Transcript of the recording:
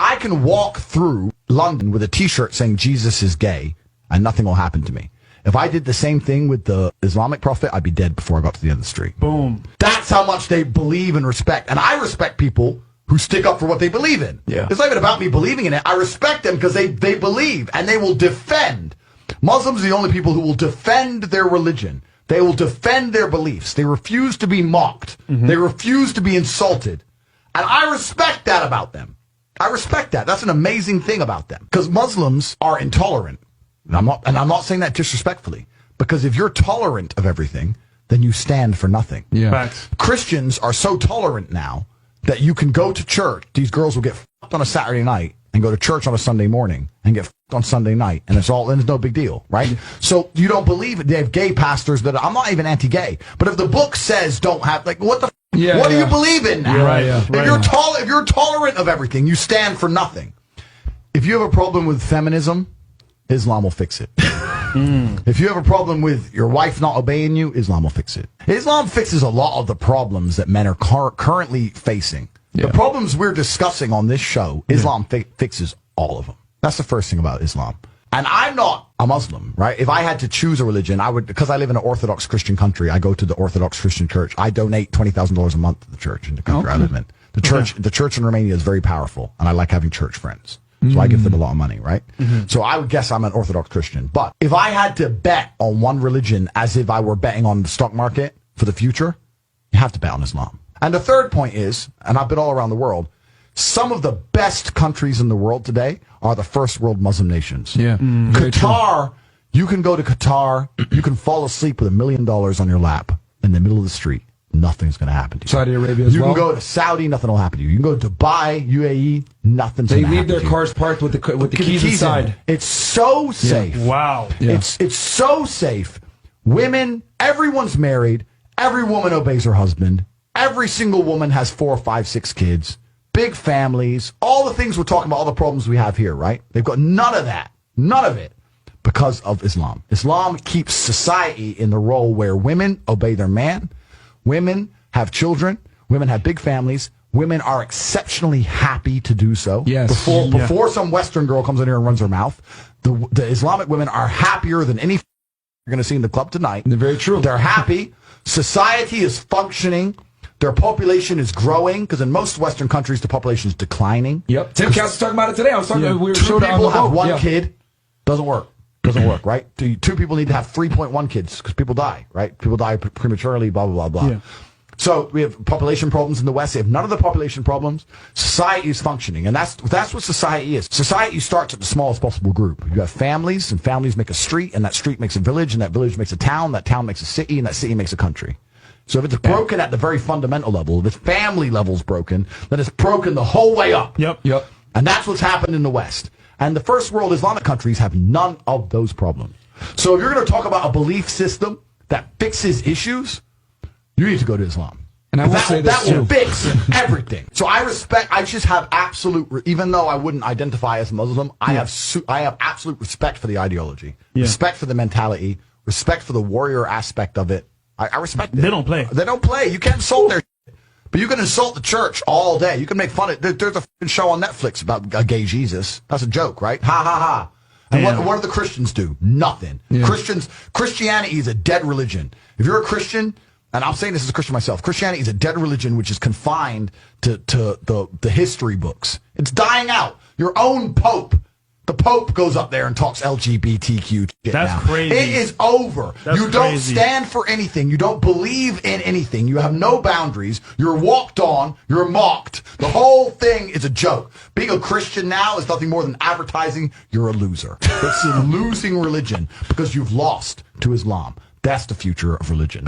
I can walk through London with a T-shirt saying Jesus is gay, and nothing will happen to me. If I did the same thing with the Islamic prophet, I'd be dead before I got to the end of the street. Boom. That's how much they believe and respect. And I respect people who stick up for what they believe in. Yeah. It's not even about me believing in it. I respect them because they believe, and they will defend. Muslims are the only people who will defend their religion. They will defend their beliefs. They refuse to be mocked. Mm-hmm. They refuse to be insulted. And I respect that about them. I respect that. That's an amazing thing about them. Because Muslims are intolerant. And I'm not saying that disrespectfully. Because if you're tolerant of everything, then you stand for nothing. Yeah. Facts. Christians are so tolerant now that you can go to church. These girls will get f***ed on a Saturday night and go to church on a Sunday morning and get f***ed on Sunday night. And it's no big deal, right? So you don't believe it. They have gay pastors that I'm not even anti-gay. But if the book says don't have, like, what the what do you believe in now? Right, If you're tolerant of everything, you stand for nothing. If you have a problem with feminism, Islam will fix it. If you have a problem with your wife not obeying you, Islam will fix it. Islam fixes a lot of the problems that men are currently facing. Yeah. The problems we're discussing on this show, Islam fixes all of them. That's the first thing about Islam. And I'm not a Muslim, right? If I had to choose a religion, I would, because I live in an Orthodox Christian country, I go to the Orthodox Christian church. I donate $20,000 a month to the church in the country I live in. The church in Romania is very powerful, and I like having church friends. So I give them a lot of money, right? So I would guess I'm an Orthodox Christian. But if I had to bet on one religion as if I were betting on the stock market for the future, you have to bet on Islam. And the third point is, and I've been all around the world, some of the best countries in the world today are the first world Muslim nations. Yeah. Qatar, you can go to Qatar, you can fall asleep with $1 million on your lap in the middle of the street. Nothing's going to happen to you. Saudi Arabia as well. You can go to Saudi, nothing will happen to you. You can go to Dubai, UAE, nothing's going to happen to you. They leave their cars parked with the keys inside. It's so safe. Yeah. Wow. Yeah. It's so safe. Women, everyone's married. Every woman obeys her husband. Every single woman has 4, 5, 6 kids. Big families. All the things we're talking about, all the problems we have here, right? They've got none of that. None of it. Because of Islam. Islam keeps society in the role where women obey their man. Women have children. Women have big families. Women are exceptionally happy to do so. Yes. Before some Western girl comes in here and runs her mouth, the Islamic women are happier than any you're going to see in the club tonight. They're very true. They're happy. Society is functioning. Their population is growing because in most Western countries the population is declining. Yep. Tim Cass was talking about it today. I was talking. We were 2 people have 1 Yeah. kid. Doesn't work. Doesn't work, right? 2 people need to have 3.1 kids because people die, right? People die prematurely, blah, blah, blah, blah. Yeah. So we have population problems in the West. They have none of the population problems. Society is functioning, and that's what society is. Society starts at the smallest possible group. You have families, and families make a street, and that street makes a village, and that village makes a town, that town makes a city, and that city makes a country. So if it's broken at the very fundamental level, if the family level's broken, then it's broken the whole way up. Yep. And that's what's happened in the West. And the first world Islamic countries have none of those problems. So if you're going to talk about a belief system that fixes issues, you need to go to Islam. And I will say this that will fix everything. So I just have absolute, even though I wouldn't identify as Muslim, I have absolute respect for the ideology, respect for the mentality, respect for the warrior aspect of it. I respect it. They don't play. They don't play. You can't insult their shit. But you can insult the church all day. You can make fun of it. There's a f***ing show on Netflix about a gay Jesus. That's a joke, right? Ha, ha, ha. And what do the Christians do? Nothing. Yeah. Christianity is a dead religion. If you're a Christian, and I'm saying this as a Christian myself, Christianity is a dead religion which is confined to the history books. It's dying out. Your own Pope. The Pope goes up there and talks LGBTQ shit. That's crazy. It is over. You don't crazy. stand for anything. You don't believe in anything. You have no boundaries. You're walked on. You're mocked. The whole thing is a joke. Being a Christian now is nothing more than advertising. You're a loser. It's a losing religion because you've lost to Islam. That's the future of religion.